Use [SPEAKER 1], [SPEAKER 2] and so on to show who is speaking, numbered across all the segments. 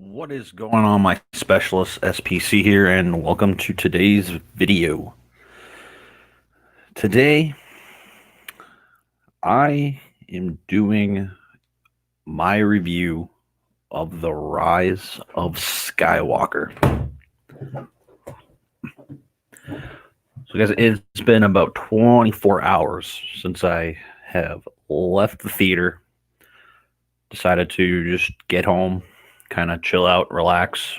[SPEAKER 1] What is going on, my specialist SPC here, and welcome to today's video. Today, I am doing my review of The Rise of Skywalker. So, guys, it's been about 24 hours since I have left the theater. Decided to just get home, kind of chill out, relax,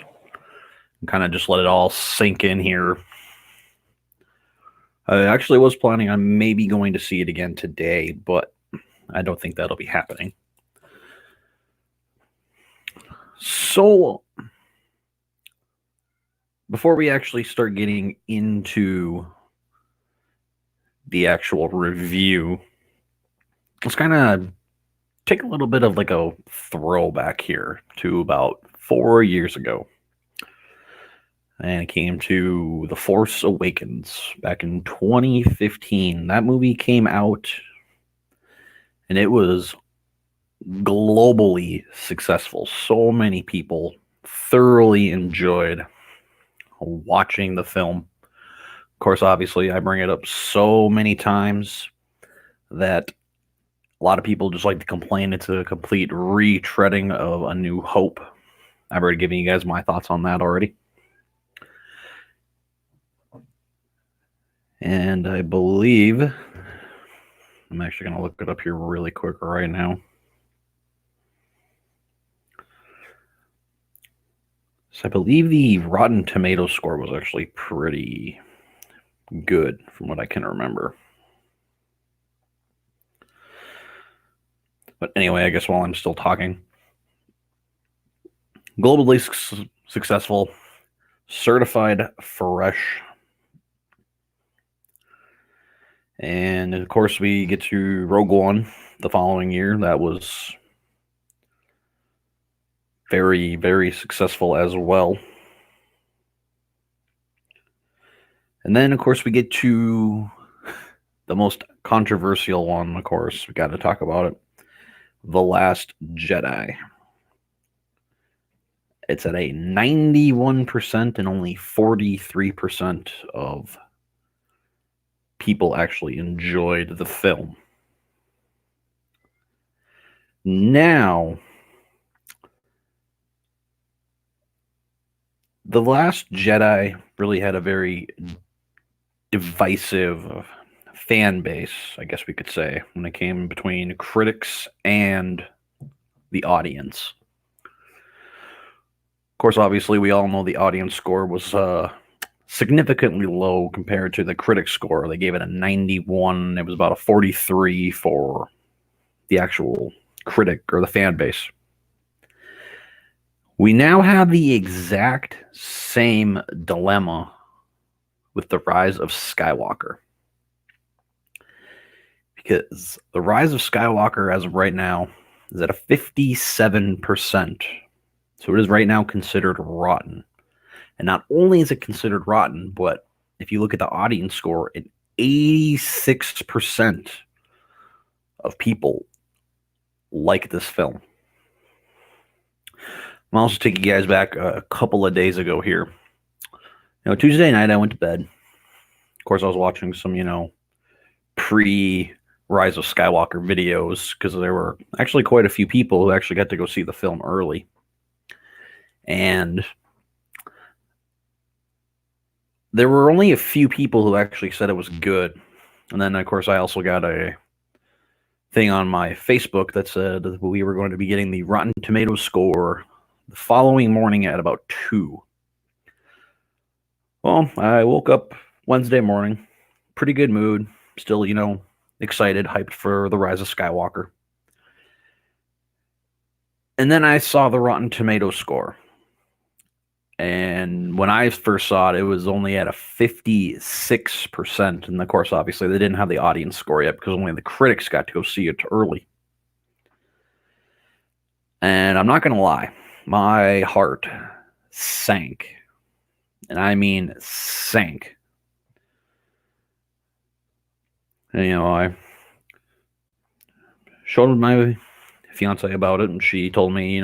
[SPEAKER 1] and kind of just let it all sink in here. I actually was planning on maybe going to see it again today, but I don't think that'll be happening. So, before we actually start getting into the actual review, let's kind of take a little bit of like a throwback here to about 4 years ago. And it came to The Force Awakens back in 2015. That movie came out, and it was globally successful. So many people thoroughly enjoyed watching the film. Of course, obviously, I bring it up so many times that a lot of people just like to complain it's a complete retreading of A New Hope. I've already given you guys my thoughts on that already. And I believe, I'm actually going to look it up here really quick right now. So I believe the Rotten Tomatoes score was actually pretty good from what I can remember. But anyway, I guess while I'm still talking, globally successful, certified fresh. And of course, we get to Rogue One the following year. That was very, very successful as well. And then, of course, we get to the most controversial one, of course. We got to talk about it. The Last Jedi. It's at a 91% and only 43% of people actually enjoyed the film. Now, The Last Jedi really had a very divisive fan base, I guess we could say, when it came between critics and the audience. Of course, obviously, we all know the audience score was significantly low compared to the critic score. They gave it a 91. It was about a 43 for the actual critic or the fan base. We now have the exact same dilemma with The Rise of Skywalker. Because The Rise of Skywalker, as of right now, is at a 57%. So it is right now considered rotten. And not only is it considered rotten, but if you look at the audience score, 86% of people like this film. I'm also taking you guys back a couple of days ago here. Tuesday night I went to bed. Of course, I was watching some, pre-Rise of Skywalker videos because there were actually quite a few people who actually got to go see the film early. And there were only a few people who actually said it was good. And then, of course, I also got a thing on my Facebook that said that we were going to be getting the Rotten Tomatoes score the following morning at about 2. Well, I woke up Wednesday morning, pretty good mood, still, excited, hyped for The Rise of Skywalker. And then I saw the Rotten Tomatoes score. And when I first saw it, it was only at a 56%. And of course, obviously, they didn't have the audience score yet because only the critics got to go see it early. And I'm not going to lie, my heart sank. And I mean sank. And, I showed my fiance about it, and she told me,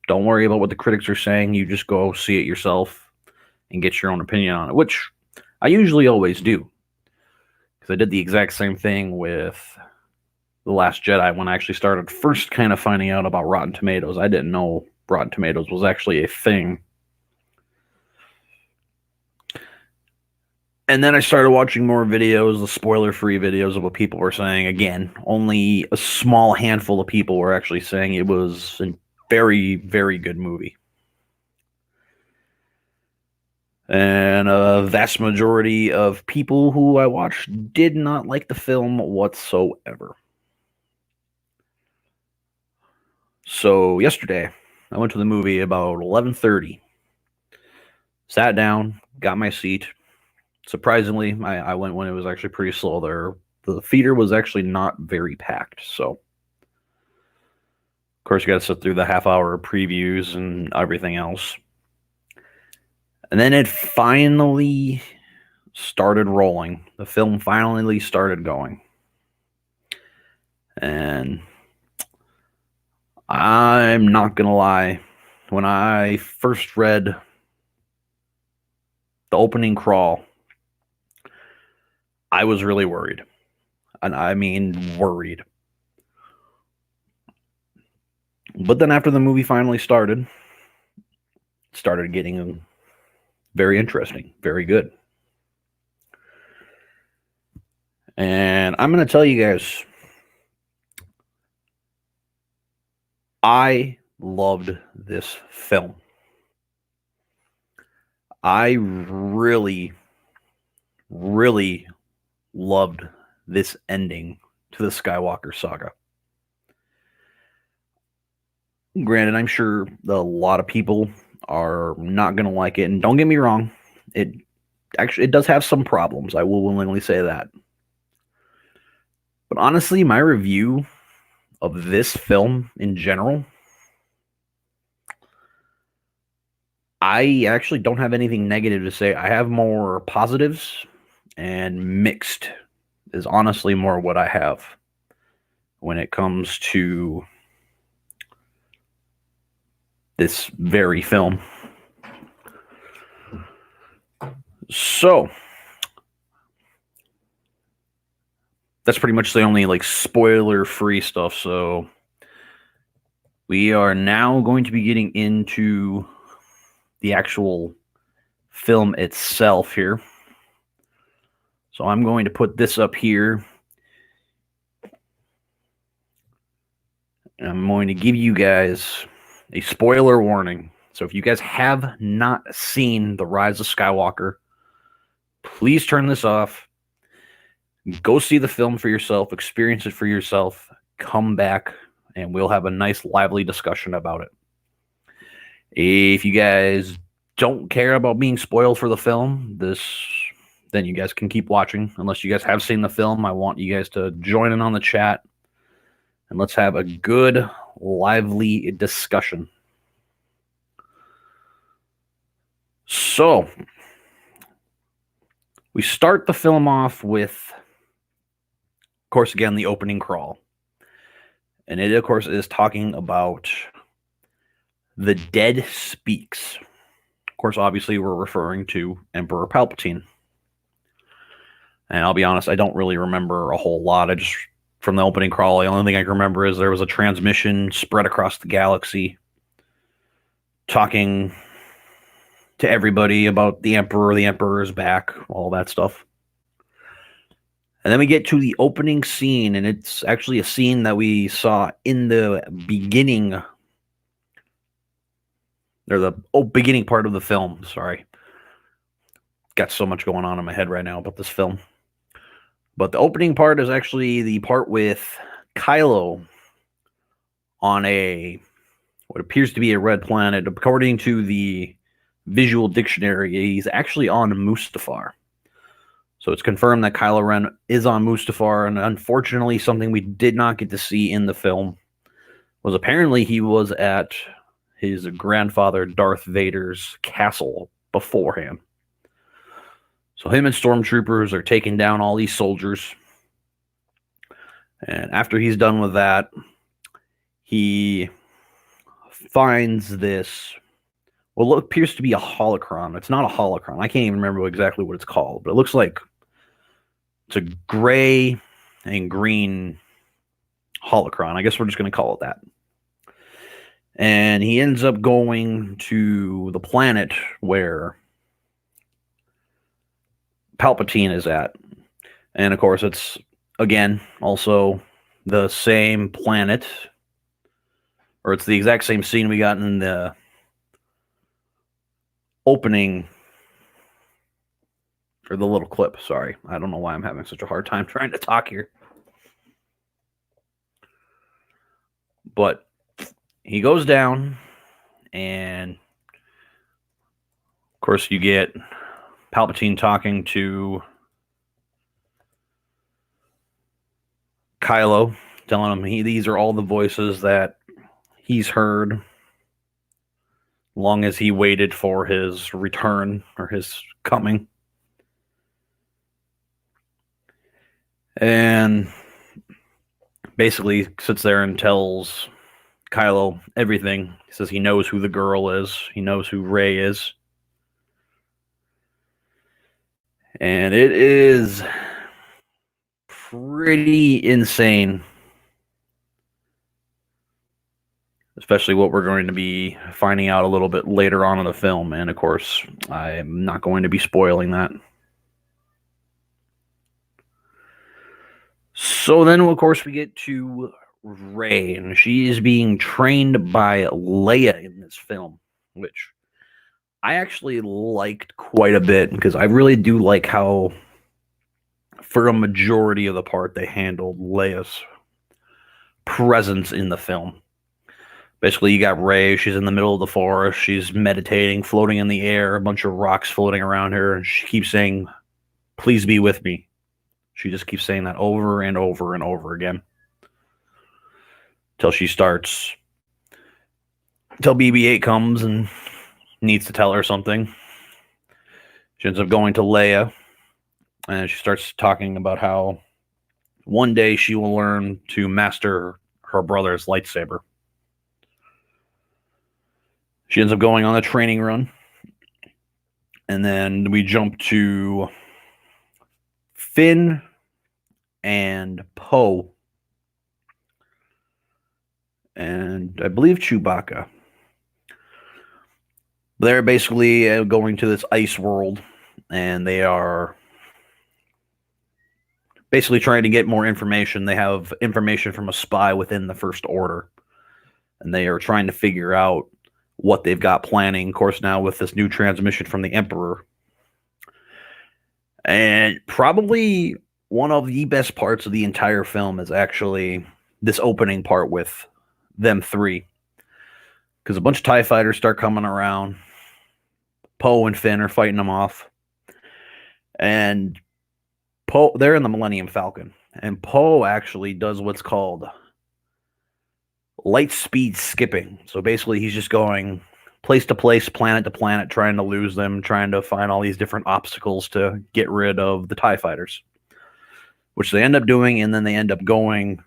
[SPEAKER 1] Don't worry about what the critics are saying. You just go see it yourself and get your own opinion on it, which I usually always do. Because I did the exact same thing with The Last Jedi when I actually started first kind of finding out about Rotten Tomatoes. I didn't know Rotten Tomatoes was actually a thing. And then I started watching more videos, the spoiler-free videos of what people were saying. Again, only a small handful of people were actually saying it was a very, very good movie. And a vast majority of people who I watched did not like the film whatsoever. So yesterday, I went to the movie about 11:30. Sat down, got my seat. Surprisingly, I went when it was actually pretty slow there. The theater was actually not very packed, so of course you got to sit through the half-hour previews and everything else. And then it finally started rolling. The film finally started going. And I'm not going to lie. When I first read the opening crawl, I was really worried. And I mean worried. But then after the movie finally started, it started getting very interesting, very good. And I'm going to tell you guys, I loved this film. I really, really loved this ending to the Skywalker saga. Granted, I'm sure a lot of people are not going to like it, and don't get me wrong, it does have some problems. I will willingly say that. But honestly, my review of this film in general, I actually don't have anything negative to say. I have more positives, and mixed is honestly more what I have when it comes to this very film. So that's pretty much the only spoiler-free stuff. So we are now going to be getting into the actual film itself here. So I'm going to put this up here. And I'm going to give you guys a spoiler warning. So if you guys have not seen The Rise of Skywalker, please turn this off. Go see the film for yourself. Experience it for yourself. Come back, and we'll have a nice, lively discussion about it. If you guys don't care about being spoiled for the film, then you guys can keep watching. Unless you guys have seen the film, I want you guys to join in on the chat, and let's have a good, lively discussion. So, we start the film off with, of course, again, the opening crawl. And it, of course, is talking about the dead speaks. Of course, obviously, we're referring to Emperor Palpatine. And I'll be honest, I don't really remember a whole lot. From the opening crawl, the only thing I can remember is there was a transmission spread across the galaxy talking to everybody about the Emperor's back, all that stuff. And then we get to the opening scene, and it's actually a scene that we saw in the beginning, or the beginning part of the film, sorry. Got so much going on in my head right now about this film. But the opening part is actually the part with Kylo on what appears to be a red planet. According to the visual dictionary, he's actually on Mustafar. So it's confirmed that Kylo Ren is on Mustafar, and unfortunately something we did not get to see in the film was apparently he was at his grandfather Darth Vader's castle beforehand. So him and stormtroopers are taking down all these soldiers. And after he's done with that, he finds this, well, what appears to be a holocron. It's not a holocron. I can't even remember exactly what it's called, but it looks like it's a gray and green holocron. I guess we're just going to call it that. And he ends up going to the planet where Palpatine is at. And of course, it's, again, also the same planet, or it's the exact same scene we got in the opening, or the little clip. Sorry, I don't know why I'm having such a hard time trying to talk here. But he goes down, and of course, you get Palpatine talking to Kylo, telling him these are all the voices that he's heard long as he waited for his return or his coming. And basically sits there and tells Kylo everything. He says he knows who the girl is. He knows who Rey is. And it is pretty insane, especially what we're going to be finding out a little bit later on in the film. And of course, I'm not going to be spoiling that. So then, of course, we get to Rey, and she is being trained by Leia in this film, which I actually liked quite a bit, because I really do like how, for a majority of the part, they handled Leia's presence in the film. Basically, you got Rey, she's in the middle of the forest, she's meditating, floating in the air, a bunch of rocks floating around her, and she keeps saying, "Please be with me." She just keeps saying that over and over and over again. Till BB-8 comes and needs to tell her something. She ends up going to Leia, and she starts talking about how one day she will learn to master her brother's lightsaber. She ends up going on a training run, and then we jump to Finn and Poe, and I believe Chewbacca. They're basically going to this ice world, and they are basically trying to get more information. They have information from a spy within the First Order, and they are trying to figure out what they've got planning, of course, now with this new transmission from the Emperor. And probably one of the best parts of the entire film is actually this opening part with them three, because a bunch of TIE fighters start coming around. Poe and Finn are fighting them off, and Poe, they're in the Millennium Falcon, and Poe actually does what's called light speed skipping. So basically, he's just going place to place, planet to planet, trying to lose them, trying to find all these different obstacles to get rid of the TIE fighters, which they end up doing, and then they end up going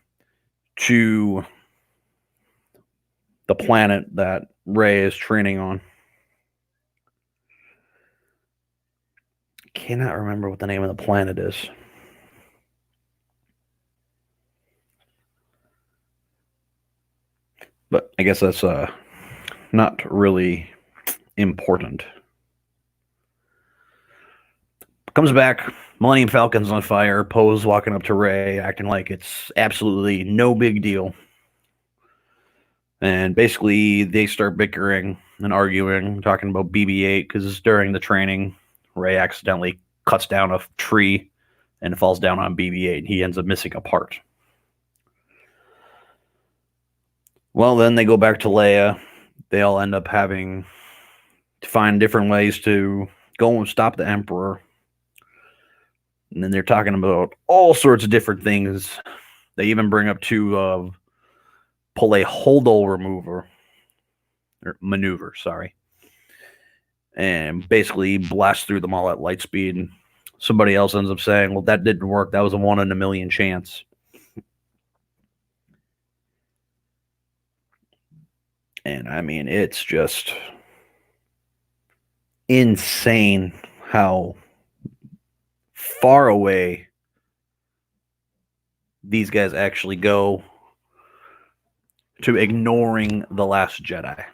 [SPEAKER 1] to the planet that Rey is training on. Cannot remember what the name of the planet is. But I guess that's not really important. Comes back, Millennium Falcon's on fire, Poe's walking up to Rey, acting like it's absolutely no big deal. And basically, they start bickering and arguing, talking about BB-8, because during the training, Rey accidentally cuts down a tree and falls down on BB-8. He ends up missing a part. Well, then they go back to Leia. They all end up having to find different ways to go and stop the Emperor. And then they're talking about all sorts of different things. They even bring up to pull a holdo maneuver, and basically blast through them all at light speed. And somebody else ends up saying, well, that didn't work. That was a 1 in a million chance. And I mean, it's just insane how far away these guys actually go to ignoring The Last Jedi.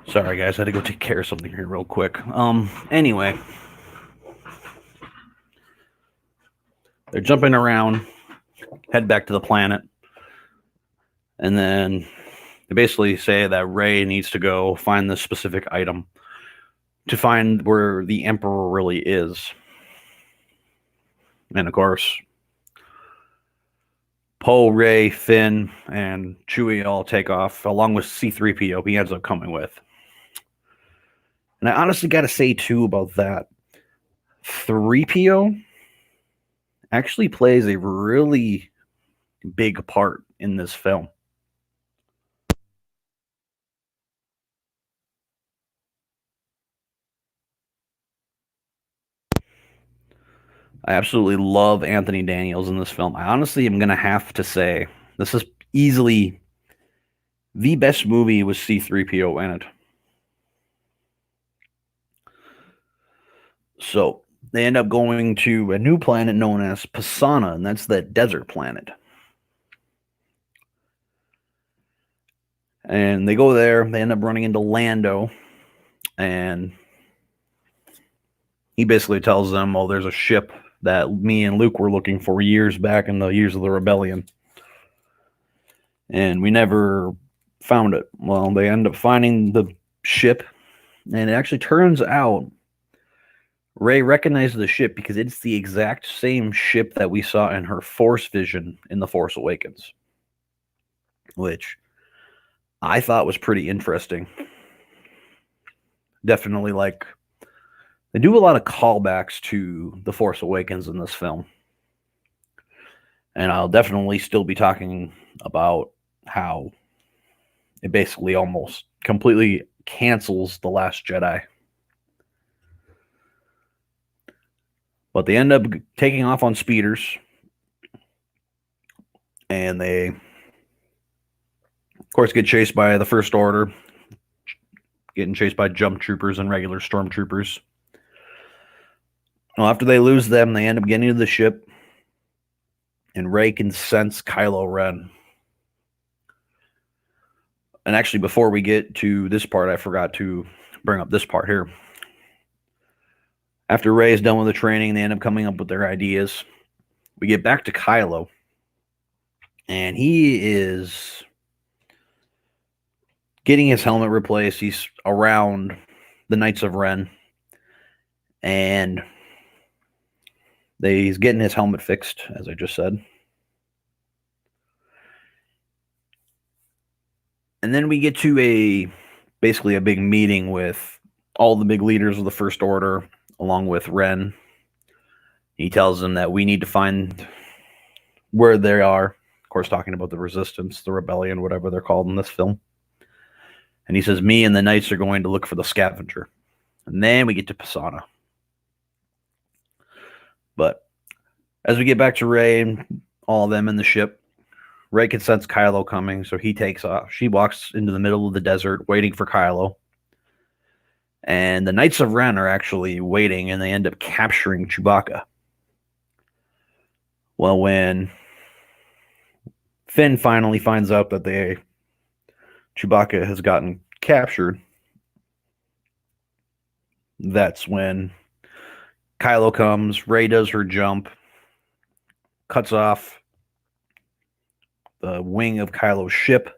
[SPEAKER 1] Sorry, guys, I had to go take care of something here real quick. Anyway, they're jumping around, head back to the planet, and then they basically say that Rey needs to go find this specific item to find where the Emperor really is. And of course, Poe, Rey, Finn, and Chewie all take off, along with C-3PO. He ends up coming with. And I honestly got to say, too, about that. 3PO actually plays a really big part in this film. I absolutely love Anthony Daniels in this film. I honestly am going to have to say this is easily the best movie with C-3PO in it. So they end up going to a new planet known as Pisana, and that's that desert planet. And they go there, they end up running into Lando, and he basically tells them, oh, there's a ship that me and Luke were looking for years back in the years of the rebellion. And we never found it. Well, they end up finding the ship, and it actually turns out Rey recognized the ship because it's the exact same ship that we saw in her Force vision in The Force Awakens, which I thought was pretty interesting. Definitely, like, they do a lot of callbacks to The Force Awakens in this film. And I'll definitely still be talking about how it basically almost completely cancels The Last Jedi. But they end up taking off on speeders. And they, of course, get chased by the First Order, getting chased by jump troopers and regular stormtroopers. Well, after they lose them, they end up getting to the ship, and Rey can sense Kylo Ren. And actually, before we get to this part, I forgot to bring up this part here. After Rey is done with the training, they end up coming up with their ideas. We get back to Kylo, and he is getting his helmet replaced. He's around the Knights of Ren, and he's getting his helmet fixed, as I just said. And then we get to basically a big meeting with all the big leaders of the First Order, along with Ren. He tells them that we need to find where they are. Of course, talking about the Resistance, the Rebellion, whatever they're called in this film. And he says, me and the Knights are going to look for the scavenger. And then we get to Pisana. But as we get back to Rey and all of them in the ship, Rey can sense Kylo coming, so he takes off. She walks into the middle of the desert waiting for Kylo. And the Knights of Ren are actually waiting, and they end up capturing Chewbacca. Well, when Finn finally finds out that Chewbacca has gotten captured, that's when Kylo comes, Rey does her jump, cuts off the wing of Kylo's ship,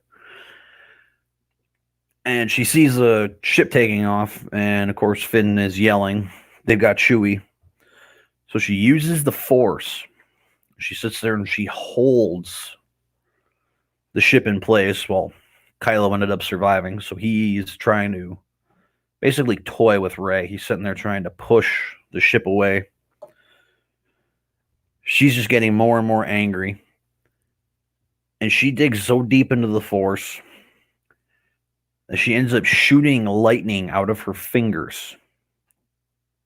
[SPEAKER 1] and she sees the ship taking off, and of course Finn is yelling. They've got Chewie. So she uses the Force. She sits there and she holds the ship in place. Well, Kylo ended up surviving, so he's trying to basically toy with Rey. He's sitting there trying to push the ship away. She's just getting more and more angry. And she digs so deep into the Force that she ends up shooting lightning out of her fingers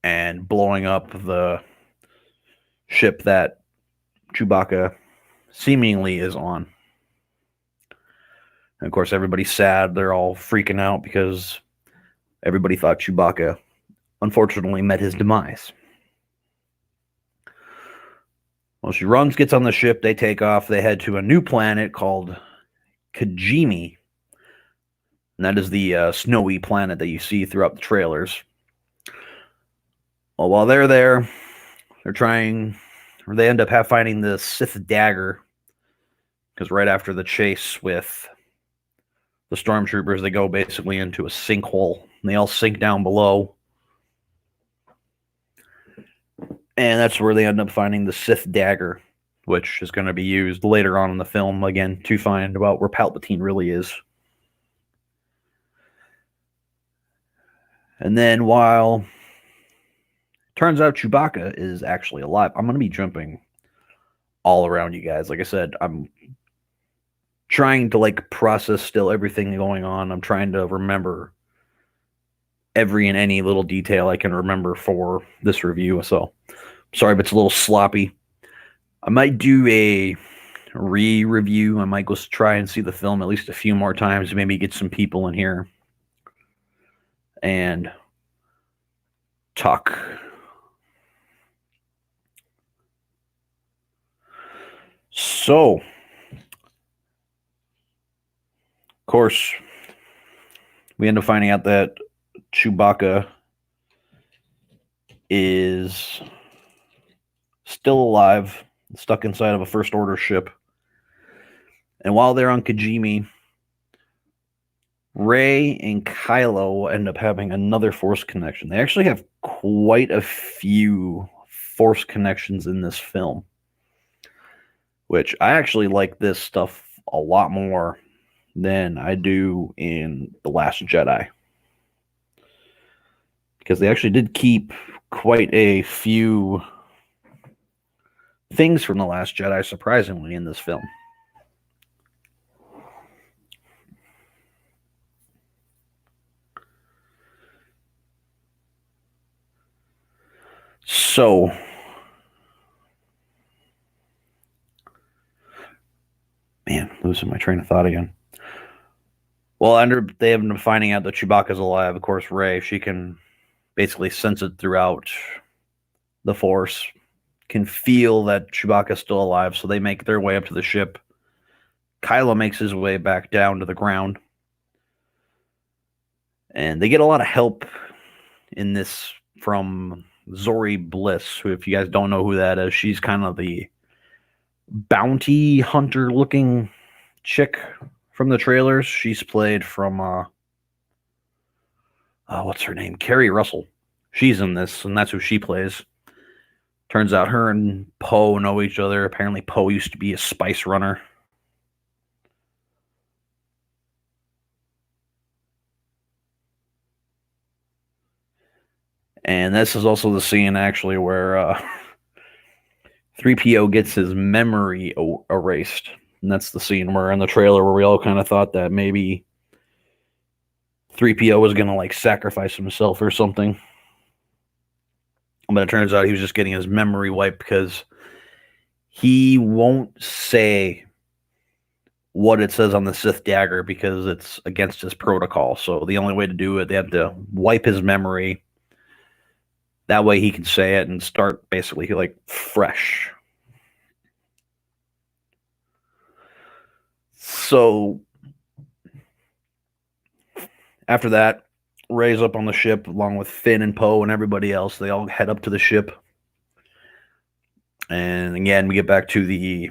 [SPEAKER 1] and blowing up the ship that Chewbacca seemingly is on. And of course, everybody's sad. They're all freaking out because everybody thought Chewbacca, unfortunately, met his demise. Well, she runs, gets on the ship, they take off, they head to a new planet called Kijimi. And that is the snowy planet that you see throughout the trailers. Well, while they're there, they end up finding the Sith dagger. Because right after the chase with the stormtroopers, they go basically into a sinkhole. And they all sink down below. And that's where they end up finding the Sith dagger, which is going to be used later on in the film, again, to find out where Palpatine really is. And then while turns out Chewbacca is actually alive, I'm going to be jumping all around you guys. Like I said, I'm trying to process still everything going on. I'm trying to remember every and any little detail I can remember for this review. So sorry if it's a little sloppy. I might do a re-review. I might go try and see the film at least a few more times, maybe get some people in here and talk. So, of course, we end up finding out that Chewbacca is still alive, stuck inside of a First Order ship. And while they're on Kijimi, Rey and Kylo end up having another Force connection. They actually have quite a few Force connections in this film, which I actually like this stuff a lot more than I do in The Last Jedi. Because they actually did keep quite a few things from The Last Jedi, surprisingly, in this film. So, man, losing my train of thought again. Well, they end up finding out that Chewbacca's alive. Of course, Rey, she can basically sense it throughout the Force, can feel that Chewbacca's still alive, so they make their way up to the ship. Kylo makes his way back down to the ground. And they get a lot of help in this from Zori Bliss, who, if you guys don't know who that is, she's kind of the bounty hunter-looking chick from the trailers. She's played from, what's her name? Carrie Russell. She's in this, and that's who she plays. Turns out her and Poe know each other. Apparently, Poe used to be a spice runner. And this is also the scene, actually, where 3PO gets his memory erased. And that's the scene where in the trailer where we all kind of thought that maybe 3PO was going to sacrifice himself or something. But it turns out he was just getting his memory wiped because he won't say what it says on the Sith dagger because it's against his protocol. So the only way to do it, they have to wipe his memory. That way he can say it and start basically fresh. So after that, Rey's up on the ship along with Finn and Poe and everybody else. They all head up to the ship. And again, we get back to the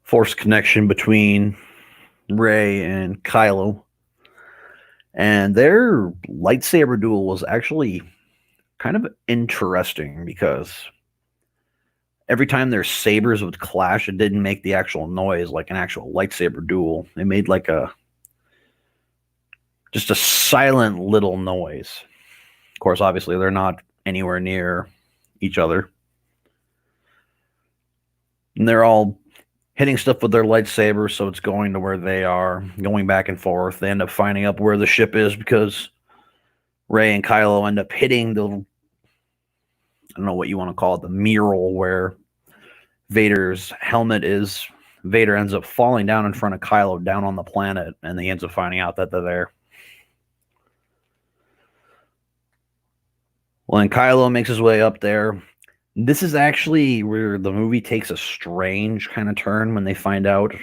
[SPEAKER 1] Force connection between Rey and Kylo. And their lightsaber duel was actually kind of interesting because every time their sabers would clash, it didn't make the actual noise like an actual lightsaber duel. It made just a silent little noise. Of course, obviously, they're not anywhere near each other. And they're all hitting stuff with their lightsabers, so it's going to where they are, going back and forth. They end up finding out where the ship is because Rey and Kylo end up hitting the, I don't know what you want to call it, the mural where Vader's helmet is. Vader ends up falling down in front of Kylo down on the planet, and he ends up finding out that they're there. Well, then Kylo makes his way up there. This is actually where the movie takes a strange kind of turn when they find out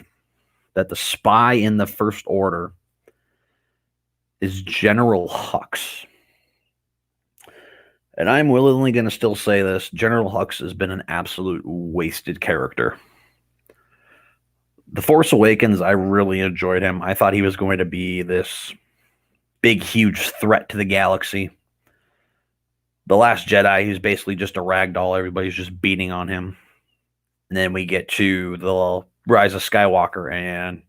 [SPEAKER 1] that the spy in the First Order is General Hux. And I'm willingly going to still say this. General Hux has been an absolute wasted character. The Force Awakens, I really enjoyed him. I thought he was going to be this big, huge threat to the galaxy. The Last Jedi, he's basically just a ragdoll. Everybody's just beating on him. And then we get to the Rise of Skywalker, and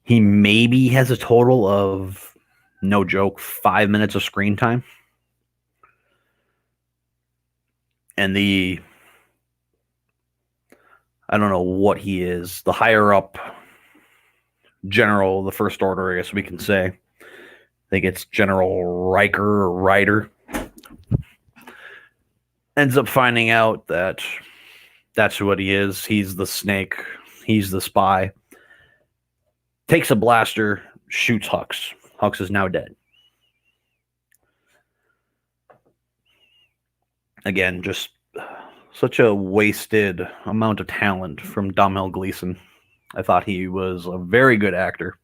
[SPEAKER 1] he maybe has a total of, no joke, 5 minutes of screen time. And I don't know what he is, the higher up general of the First Order, I guess we can say. I think it's General Riker or Ryder. Ends up finding out that that's what he is. He's the snake. He's the spy. Takes a blaster, shoots Hux. Hux is now dead. Again, just such a wasted amount of talent from Domhnall Gleeson. I thought he was a very good actor.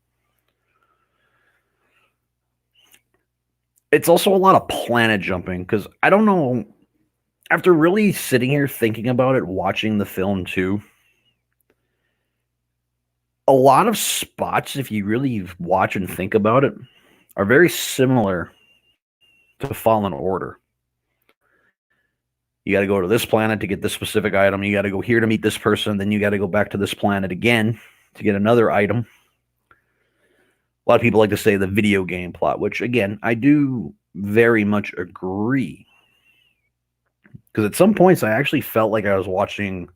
[SPEAKER 1] It's also a lot of planet jumping because I don't know. After really sitting here thinking about it, watching the film too, a lot of spots, if you really watch and think about it, are very similar to Fallen Order. You got to go to this planet to get this specific item. You got to go here to meet this person. Then you got to go back to this planet again to get another item. A lot of people like to say the video game plot, which, again, I do very much agree. Because at some points, I actually felt like I was watching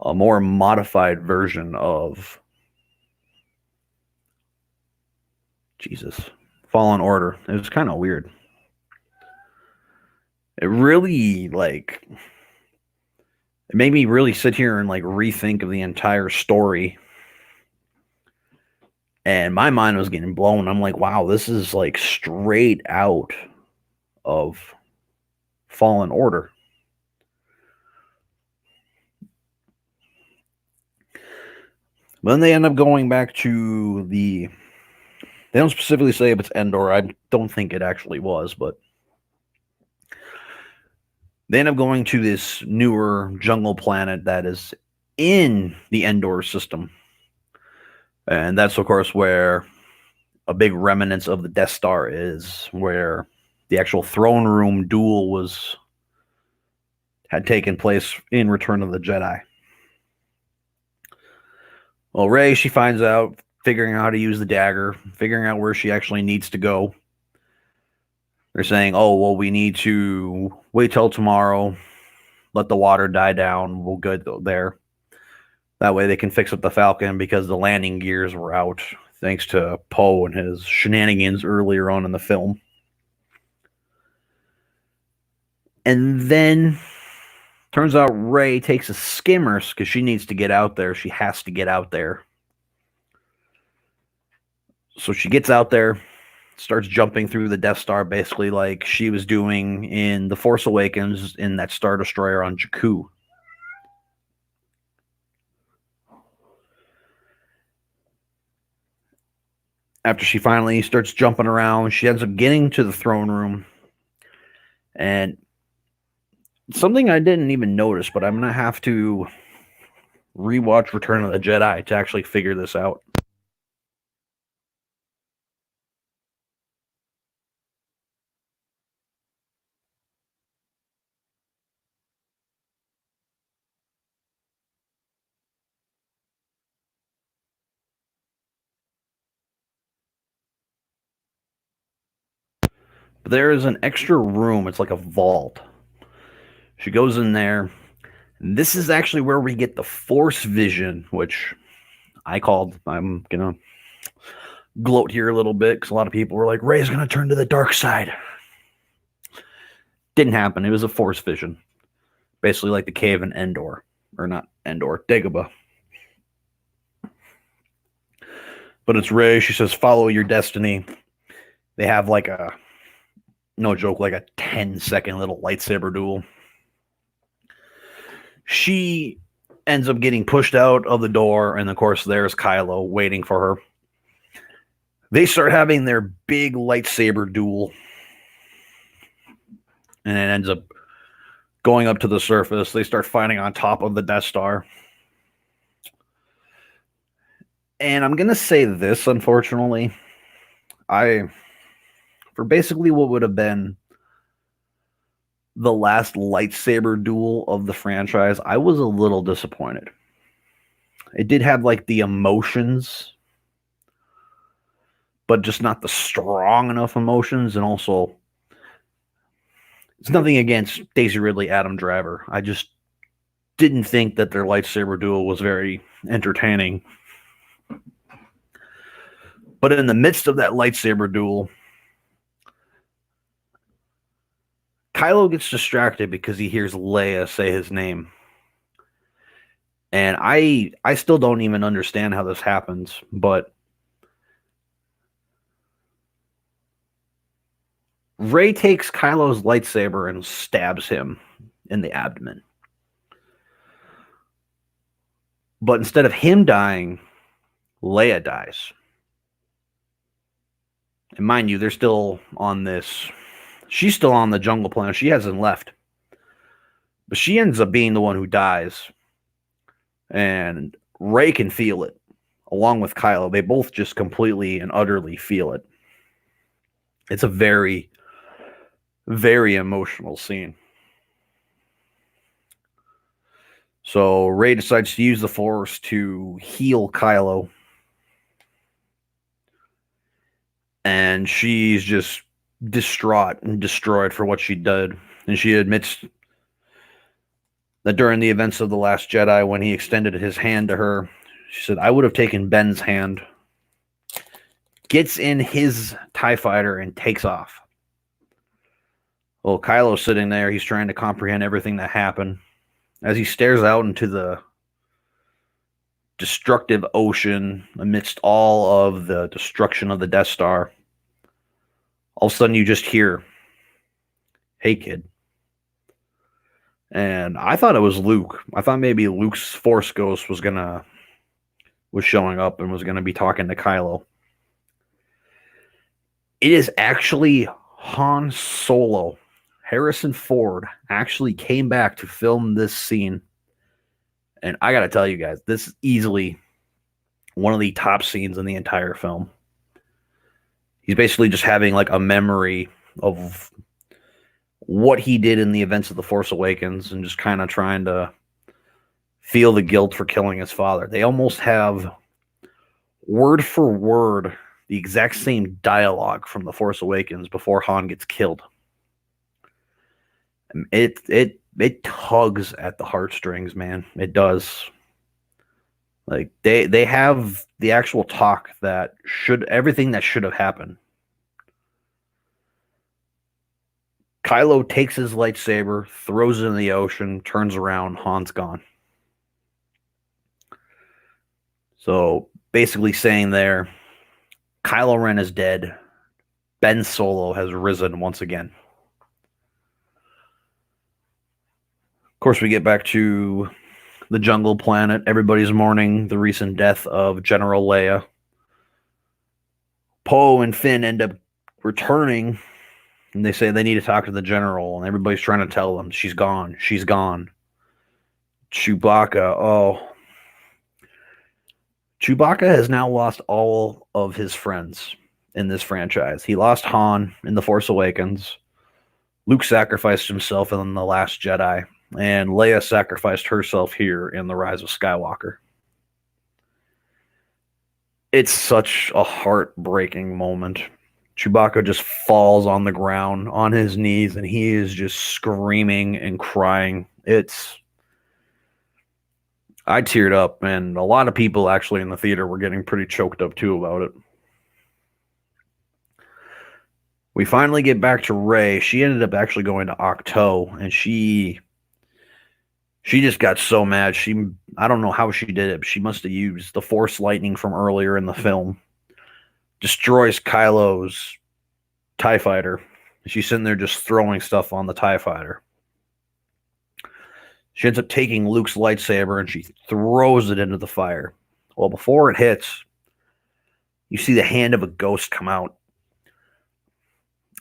[SPEAKER 1] a more modified version of Fallen Order. It was kind of weird. It really, it made me really sit here and, rethink of the entire story. And my mind was getting blown. I'm like, wow, this is, straight out of Fallen Order. But then they end up going back to they don't specifically say if it's Endor. I don't think it actually was, but they end up going to this newer jungle planet that is in the Endor system. And that's, of course, where a big remnants of the Death Star is, where the actual throne room duel had taken place in Return of the Jedi. Well, Rey, she finds out, figuring out how to use the dagger, figuring out where she actually needs to go. They're saying, oh, well, we need to wait till tomorrow, let the water die down, we'll go there. That way they can fix up the Falcon because the landing gears were out, thanks to Poe and his shenanigans earlier on in the film. And then turns out Rey takes a skimmer because she needs to get out there. She has to get out there. So she gets out there, starts jumping through the Death Star, basically like she was doing in The Force Awakens in that Star Destroyer on Jakku. After she finally starts jumping around, she ends up getting to the throne room. And something I didn't even notice, but I'm going to have to rewatch Return of the Jedi to actually figure this out. But there is an extra room. It's like a vault. She goes in there. This is actually where we get the Force vision, which I called. I'm going to gloat here a little bit because a lot of people were like, Rey's going to turn to the dark side. Didn't happen. It was a Force vision. Basically like the cave in Endor. Or not Endor, Dagobah. But it's Rey. She says, follow your destiny. They have like a, no joke, like a 10-second little lightsaber duel. She ends up getting pushed out of the door, and of course, there's Kylo waiting for her. They start having their big lightsaber duel, and it ends up going up to the surface. They start fighting on top of the Death Star. And I'm going to say this, unfortunately. For basically what would have been the last lightsaber duel of the franchise, I was a little disappointed. It did have like the emotions, but just not the strong enough emotions. And also, it's nothing against Daisy Ridley, Adam Driver. I just didn't think that their lightsaber duel was very entertaining. But in the midst of that lightsaber duel, Kylo gets distracted because he hears Leia say his name. And I still don't even understand how this happens, but Rey takes Kylo's lightsaber and stabs him in the abdomen. But instead of him dying, Leia dies. And mind you, they're still on this. She's still on the jungle planet. She hasn't left. But she ends up being the one who dies. And Rey can feel it, along with Kylo. They both just completely and utterly feel it. It's a very, very emotional scene. So Rey decides to use the Force to heal Kylo. And she's just distraught and destroyed for what she did. And she admits that during the events of The Last Jedi, when he extended his hand to her, she said, I would have taken Ben's hand. Gets in his TIE fighter and takes off. Well, Kylo's sitting there. He's trying to comprehend everything that happened. As he stares out into the destructive ocean amidst all of the destruction of the Death Star, all of a sudden you just hear, hey, kid. And I thought it was Luke. I thought maybe Luke's Force Ghost was showing up and was going to be talking to Kylo. It is actually Han Solo. Harrison Ford actually came back to film this scene. And I got to tell you guys, this is easily one of the top scenes in the entire film. He's basically just having like a memory of what he did in the events of The Force Awakens and just kind of trying to feel the guilt for killing his father. They almost have word for word the exact same dialogue from The Force Awakens before Han gets killed. It tugs at the heartstrings, man. It does. Like they have the actual talk that everything that should have happened. Kylo takes his lightsaber, throws it in the ocean, turns around, Han's gone. So basically saying there, Kylo Ren is dead. Ben Solo has risen once again. Of course, we get back to the jungle planet. Everybody's mourning the recent death of General Leia. Poe and Finn end up returning, and they say they need to talk to the general, and everybody's trying to tell them she's gone. She's gone. Chewbacca has now lost all of his friends in this franchise. He lost Han in The Force Awakens. Luke sacrificed himself in The Last Jedi. And Leia sacrificed herself here in The Rise of Skywalker. It's such a heartbreaking moment. Chewbacca just falls on the ground on his knees and he is just screaming and crying. I teared up, and a lot of people actually in the theater were getting pretty choked up too about it. We finally get back to Rey. She ended up actually going to Octo, and she just got so mad. I don't know how she did it, but she must have used the Force lightning from earlier in the film. Destroys Kylo's TIE fighter. She's sitting there just throwing stuff on the TIE fighter. She ends up taking Luke's lightsaber and she throws it into the fire. Well, before it hits, you see the hand of a ghost come out.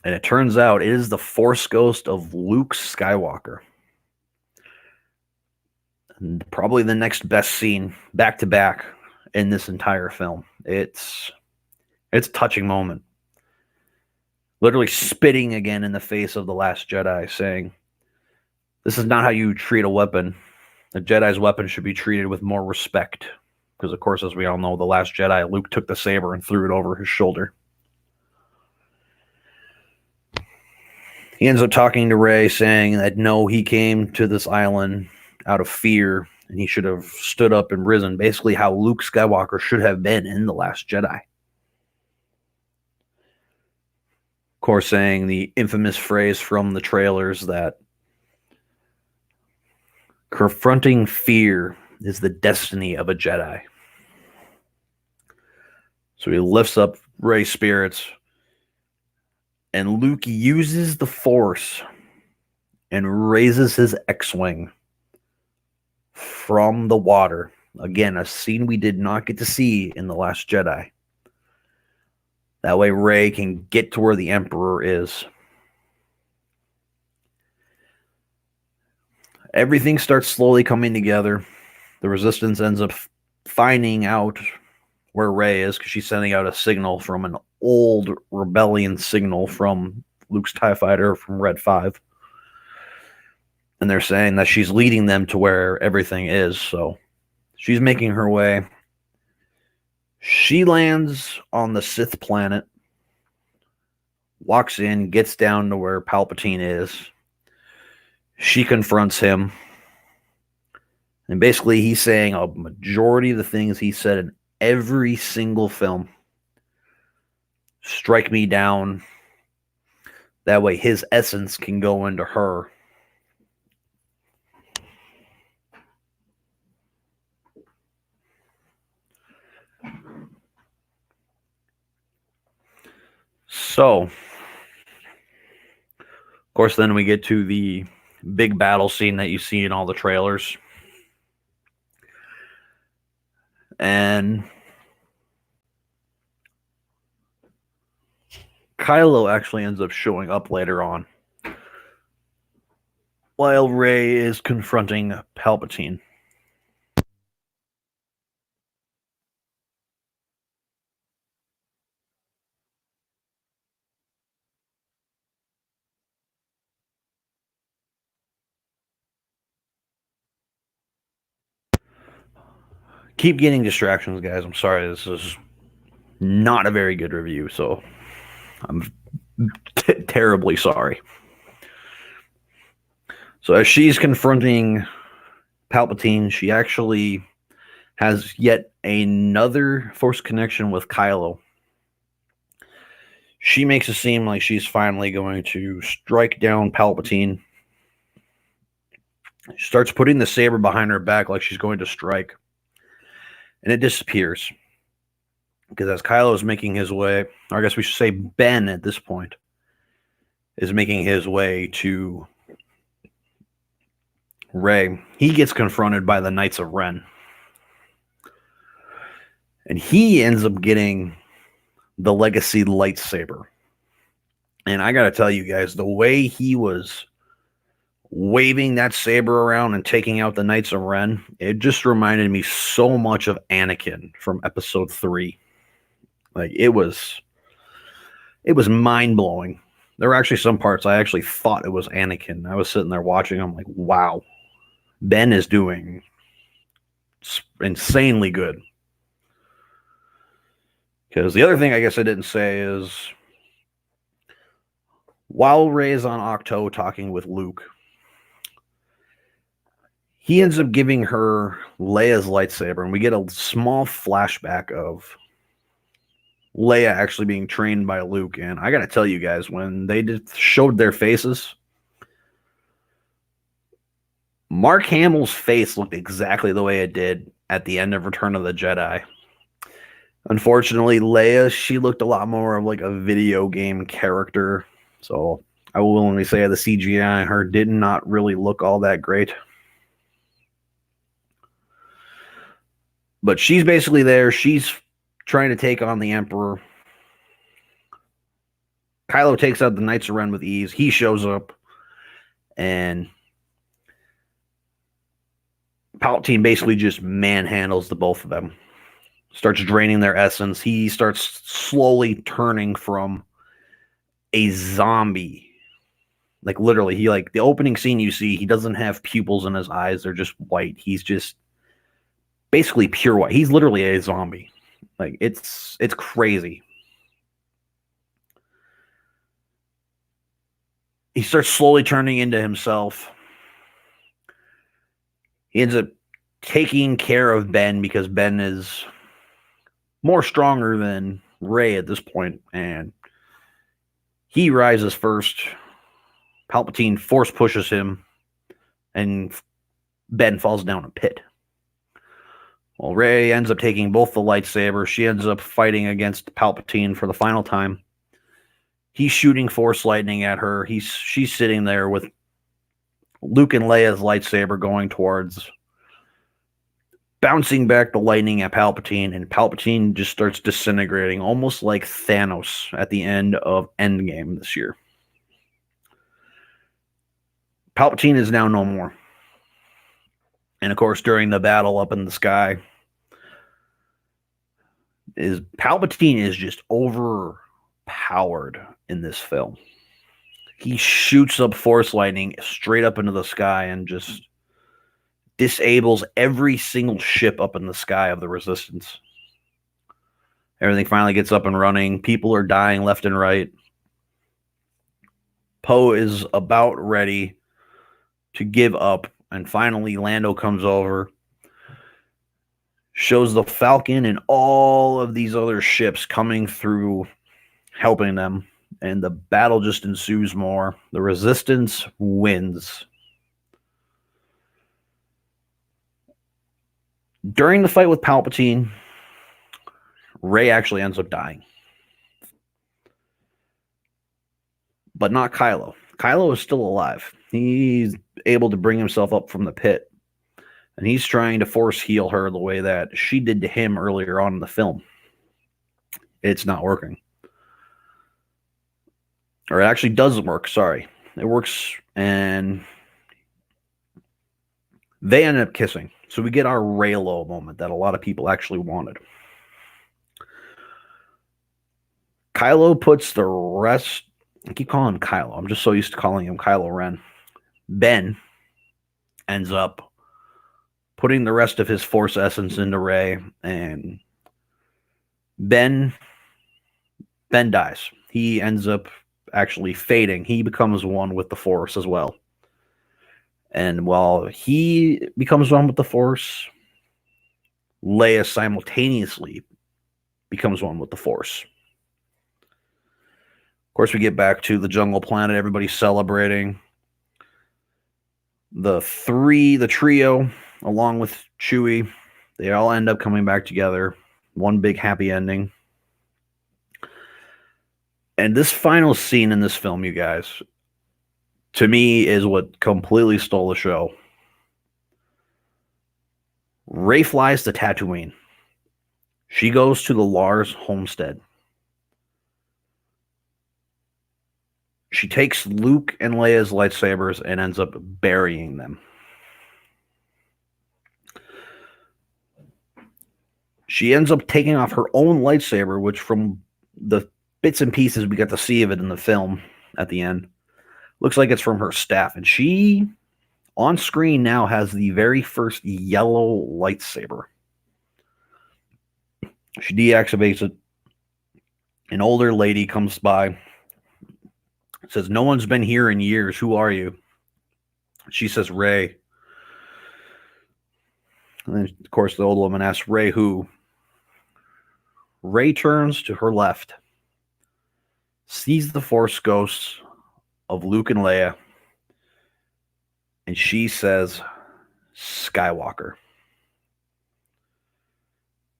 [SPEAKER 1] And it turns out it is the Force ghost of Luke Skywalker. And probably the next best scene, back to back, in this entire film. It's a touching moment. Literally spitting again in the face of the Last Jedi, saying, "This is not how you treat a weapon. A Jedi's weapon should be treated with more respect." Because, of course, as we all know, the Last Jedi, Luke took the saber and threw it over his shoulder. He ends up talking to Rey, saying that no, he came to this island out of fear, and he should have stood up and risen. Basically how Luke Skywalker should have been in The Last Jedi. Of course, saying the infamous phrase from the trailers that confronting fear is the destiny of a Jedi. So he lifts up Rey's spirits, and Luke uses the Force and raises his X-Wing from the water. Again, a scene we did not get to see in The Last Jedi. That way Rey can get to where the Emperor is. Everything starts slowly coming together. The Resistance ends up finding out where Rey is because she's sending out a signal from an old rebellion signal from Luke's TIE fighter from Red 5. And they're saying that she's leading them to where everything is. So she's making her way. She lands on the Sith planet, walks in, gets down to where Palpatine is. She confronts him. And basically he's saying a majority of the things he said in every single film. Strike me down. That way his essence can go into her. So, of course, then we get to the big battle scene that you see in all the trailers. And Kylo actually ends up showing up later on while Rey is confronting Palpatine. Keep getting distractions, guys. I'm sorry. This is not a very good review, so I'm terribly sorry. So as she's confronting Palpatine, she actually has yet another Force connection with Kylo. She makes it seem like she's finally going to strike down Palpatine. She starts putting the saber behind her back like she's going to strike. And it disappears. Because as Kylo is making his way, or I guess we should say Ben at this point, is making his way to Rey, he gets confronted by the Knights of Ren. And he ends up getting the Legacy lightsaber. And I gotta tell you guys, the way he was waving that saber around and taking out the Knights of Ren, it just reminded me so much of Anakin from Episode 3. Like, it was mind-blowing. There were actually some parts I actually thought it was Anakin. I was sitting there watching, I'm like, wow, Ben is doing insanely good. Because the other thing I guess I didn't say is While Rey is on Octo talking with Luke, he ends up giving her Leia's lightsaber, and we get a small flashback of Leia actually being trained by Luke. And I gotta tell you guys, when they showed their faces, Mark Hamill's face looked exactly the way it did at the end of Return of the Jedi. Unfortunately, Leia, she looked a lot more of like a video game character. So I will willingly say the CGI on her did not really look all that great. But she's basically there. She's trying to take on the Emperor. Kylo takes out the Knights of Ren with ease. He shows up, and Palpatine basically just manhandles the both of them. Starts draining their essence. He starts slowly turning from a zombie. Like literally, he like the opening scene you see, he doesn't have pupils in his eyes. They're just white. He's just basically pure white. He's literally a zombie. Like it's crazy. He starts slowly turning into himself. He ends up taking care of Ben because Ben is more stronger than Rey at this point, and he rises first. Palpatine force pushes him, and Ben falls down a pit. Well, Rey ends up taking both the lightsabers. She ends up fighting against Palpatine for the final time. He's shooting Force lightning at her. She's sitting there with Luke and Leia's lightsaber going towards, bouncing back the lightning at Palpatine, and Palpatine just starts disintegrating, almost like Thanos at the end of Endgame this year. Palpatine is now no more. And of course, during the battle up in the sky, Palpatine is just overpowered in this film. He shoots up Force lightning straight up into the sky and just disables every single ship up in the sky of the Resistance. Everything finally gets up and running. People are dying left and right. Poe is about ready to give up, and finally Lando comes over, shows the Falcon and all of these other ships coming through, helping them, and the battle just ensues more. The Resistance wins. During the fight with Palpatine, Rey actually ends up dying. But not Kylo. Kylo is still alive. He's able to bring himself up from the pit, and he's trying to force heal her the way that she did to him earlier on in the film. It's not working. Or it actually doesn't work, sorry. It works, and they end up kissing. So we get our Reylo moment that a lot of people actually wanted. Kylo puts the rest... I keep calling him Kylo. I'm just so used to calling him Kylo Ren. Ben ends up putting the rest of his Force essence into Rey, and Ben dies. He ends up actually fading. He becomes one with the Force as well. And while he becomes one with the Force, Leia simultaneously becomes one with the Force. Of course, we get back to the jungle planet. Everybody's celebrating. The trio, along with Chewie, they all end up coming back together. One big happy ending. And this final scene in this film, you guys, to me, is what completely stole the show. Rey flies to Tatooine. She goes to the Lars homestead. She takes Luke and Leia's lightsabers and ends up burying them. She ends up taking off her own lightsaber, which from the bits and pieces we got to see of it in the film at the end, looks like it's from her staff. And she, on screen now, has the very first yellow lightsaber. She deactivates it. An older lady comes by, says, "No one's been here in years. Who are you?" She says, "Rey." And then, of course, the old woman asks, "Rey who?" Rey turns to her left, sees the Force ghosts of Luke and Leia, and she says, "Skywalker."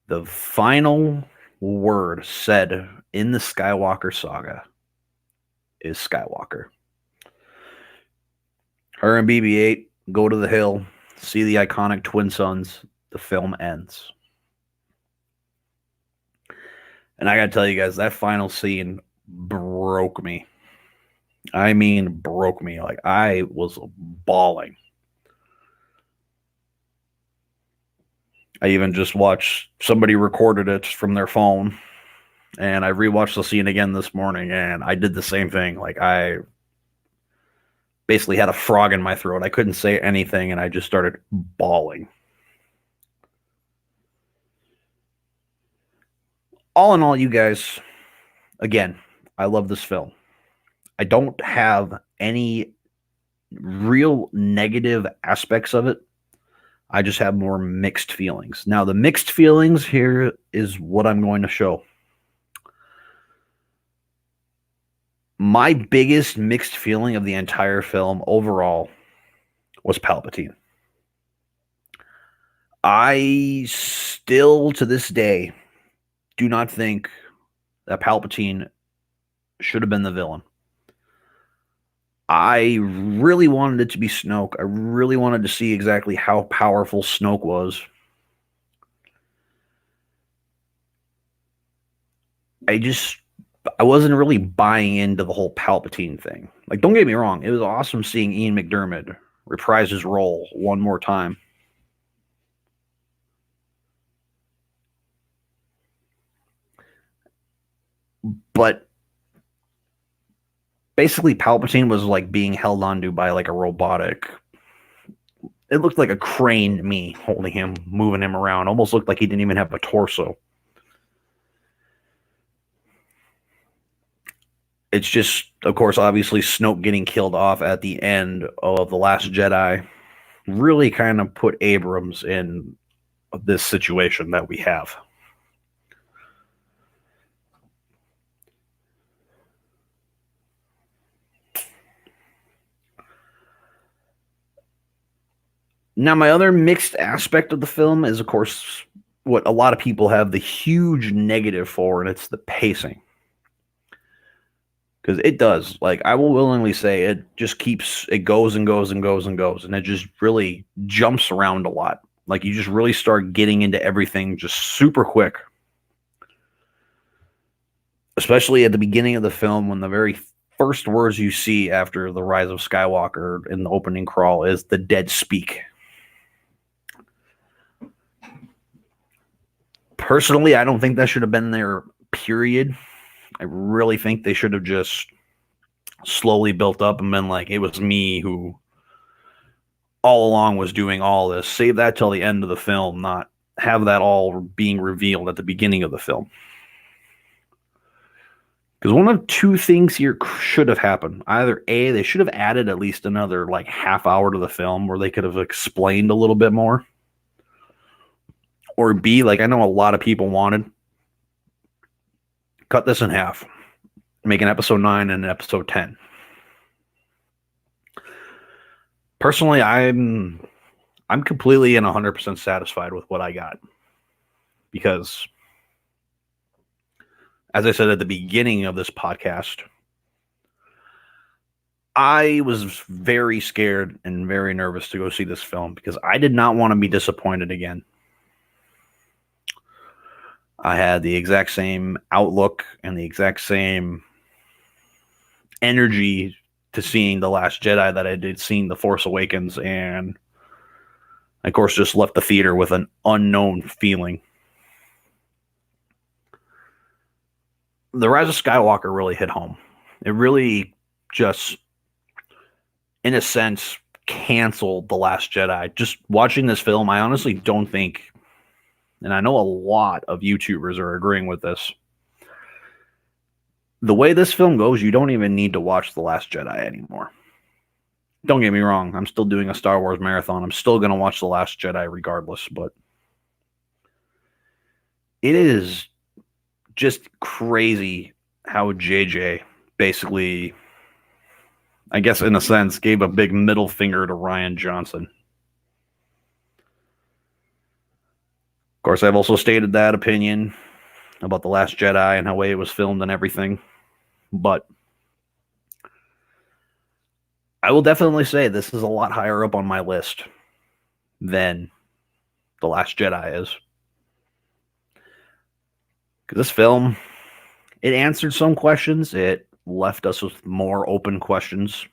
[SPEAKER 1] The final word said in the Skywalker saga is Skywalker. Her and BB-8 go to the hill, see the iconic twin suns. The film ends. And I gotta tell you guys, that final scene broke me. I mean, broke me. Like, I was bawling. I even just watched somebody recorded it from their phone, and I rewatched the scene again this morning, and I did the same thing. Like, I basically had a frog in my throat. I couldn't say anything, and I just started bawling. All in all, you guys, again, I love this film. I don't have any real negative aspects of it. I just have more mixed feelings. Now, the mixed feelings here is what I'm going to show. My biggest mixed feeling of the entire film overall was Palpatine. I still, to this day, do not think that Palpatine should have been the villain. I really wanted it to be Snoke. I really wanted to see exactly how powerful Snoke was. I wasn't really buying into the whole Palpatine thing. Like, don't get me wrong, it was awesome seeing Ian McDiarmid reprise his role one more time. But basically, Palpatine was like being held onto by like a robotic. It looked like a crane to me, holding him, moving him around. Almost looked like he didn't even have a torso. It's just, of course, obviously Snoke getting killed off at the end of The Last Jedi really kind of put Abrams in this situation that we have. Now, my other mixed aspect of the film is, of course, what a lot of people have the huge negative for, and it's the pacing. Because it does. Like, I will willingly say it just keeps, it goes and goes and goes and goes, and it just really jumps around a lot. Like, you just really start getting into everything just super quick. Especially at the beginning of the film, when the very first words you see after the rise of Skywalker in the opening crawl is "the dead speak." Personally, I don't think that should have been there, period. I really think they should have just slowly built up and been like, it was me who all along was doing all this. Save that till the end of the film, not have that all being revealed at the beginning of the film. Because one of two things here should have happened. Either A, they should have added at least another like half hour to the film where they could have explained a little bit more. Or B, like I know a lot of people wanted, cut this in half. Make an episode 9 and an episode 10. Personally, I'm completely and 100% satisfied with what I got. Because, as I said at the beginning of this podcast, I was very scared and very nervous to go see this film because I did not want to be disappointed again. I had the exact same outlook and the exact same energy to seeing The Last Jedi that I did seeing The Force Awakens, and of course just left the theater with an unknown feeling. The Rise of Skywalker really hit home. It really just, in a sense, canceled The Last Jedi. Just watching this film, I honestly don't think, and I know a lot of YouTubers are agreeing with this, The way this film goes, you don't even need to watch The Last Jedi anymore. Don't get me wrong, I'm still doing a Star Wars marathon. I'm still going to watch The Last Jedi regardless, but it is just crazy how JJ basically, I guess in a sense, gave a big middle finger to Rian Johnson. Of course, I've also stated that opinion about The Last Jedi and how way it was filmed and everything, but I will definitely say this is a lot higher up on my list than The Last Jedi is. Because this film, it answered some questions. It left us with more open questions.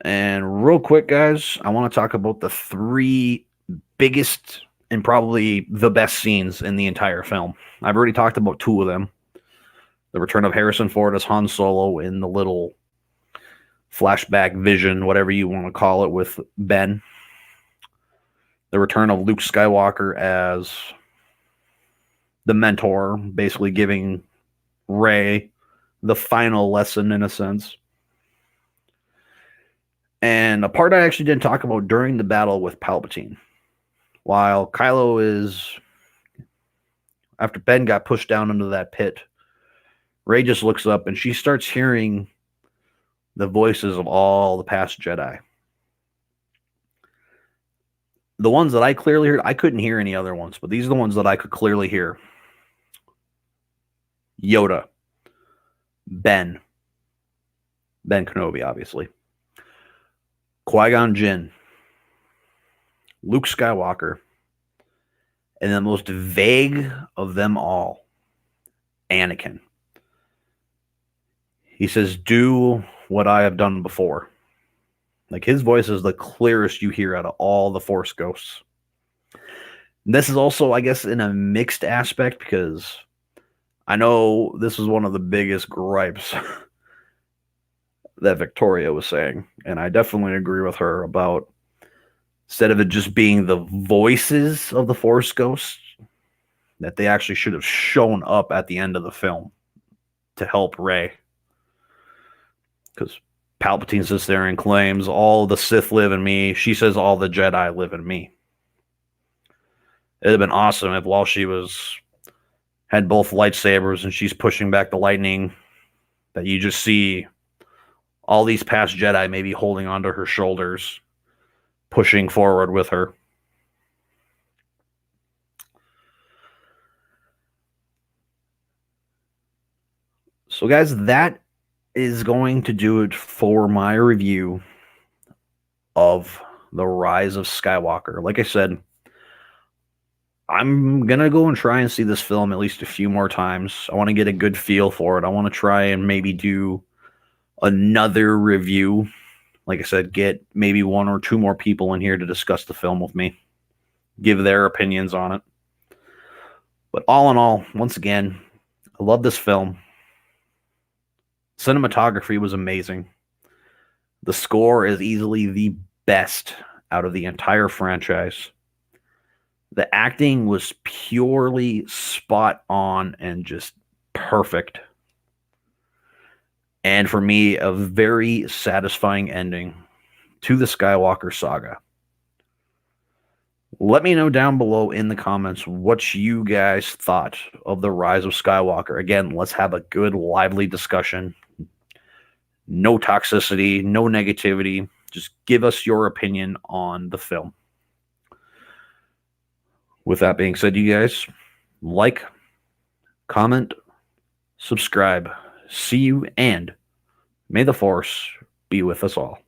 [SPEAKER 1] And real quick, guys, I want to talk about the 3 biggest and probably the best scenes in the entire film. I've already talked about 2 of them. The return of Harrison Ford as Han Solo in the little flashback vision, whatever you want to call it, with Ben. The return of Luke Skywalker as the mentor, basically giving Rey the final lesson in a sense. And a part I actually didn't talk about during the battle with Palpatine. While Kylo is, after Ben got pushed down into that pit, Rey just looks up and she starts hearing the voices of all the past Jedi. The ones that I clearly heard, I couldn't hear any other ones, but these are the ones that I could clearly hear. Yoda, Ben Kenobi, obviously, Qui-Gon Jinn, Luke Skywalker, and the most vague of them all, Anakin. He says, "Do what I have done before." Like, his voice is the clearest you hear out of all the Force ghosts. And this is also, I guess, in a mixed aspect, because I know this is one of the biggest gripes that Victoria was saying, and I definitely agree with her about, instead of it just being the voices of the Force ghosts, that they actually should have shown up at the end of the film to help Rey. Because Palpatine sits there and claims all the Sith live in me. She says all the Jedi live in me. It'd have been awesome if while she had both lightsabers and she's pushing back the lightning, that you just see all these past Jedi maybe holding onto her shoulders, pushing forward with her. So guys, that is going to do it for my review of The Rise of Skywalker. Like I said, I'm going to go and try and see this film at least a few more times. I want to get a good feel for it. I want to try and maybe do another review. Like I said, get maybe 1 or 2 more people in here to discuss the film with me, give their opinions on it. But all in all, once again, I love this film. Cinematography was amazing. The score is easily the best out of the entire franchise. The acting was purely spot on and just perfect. And for me, a very satisfying ending to the Skywalker saga. Let me know down below in the comments what you guys thought of The Rise of Skywalker. Again, let's have a good, lively discussion. No toxicity, no negativity. Just give us your opinion on the film. With that being said, you guys, like, comment, subscribe. See you, and may the Force be with us all.